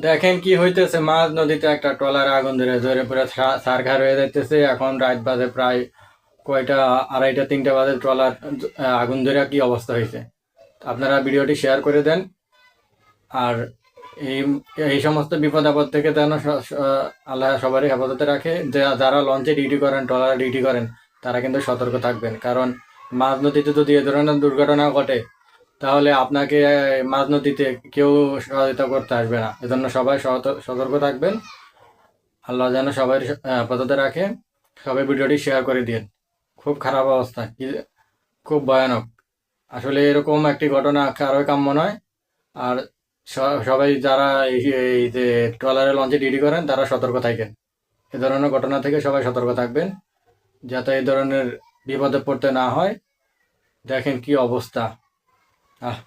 দেখেন কি হইতেছে, মাঝ নদীতে একটা ট্রলারে আগুন ধরে জোরে পুরো ছারখার হয়ে যাইতেছে। এখন রাত বাজে প্রায় কয়টা, আড়াইটা তিনটা বাজে, ট্রলার আগুন ধরে কি অবস্থা হয়েছে। আপনারা ভিডিওটি শেয়ার করে দেন। আর এই এই সমস্ত বিপদ আপদ থেকে যেন আল্লাহ সবারই হেফাজতে রাখে। যারা লঞ্চে ডিউটি করেন, ট্রলারে ডিউটি করেন, তারা কিন্তু সতর্ক থাকবেন। কারণ মাঝ নদীতে যদি এ ধরনের দুর্ঘটনা ঘটে, তাহলে আপনাকে মাঝ নদীতে কেউ সহায়তা করতে আসবে না। এজন্য সবাই সতর্ক থাকবেন। আল্লাহ যেন সবাই হেফাজতে রাখে। সবাই ভিডিওটি শেয়ার করে দিন। খুব খারাপ অবস্থা, খুব ভয়ানক। আসলে এরকম একটি ঘটনা কারোই কাম্য নয়। আর সবাই যারা এই যে ট্রলারে লঞ্চে ডিউটি করেন, তারা সতর্ক থাকেন। এ ধরনের ঘটনা থেকে সবাই সতর্ক থাকবেন, যাতে এই ধরনের বিপদে পড়তে না হয়। দেখেন কি অবস্থা। আহ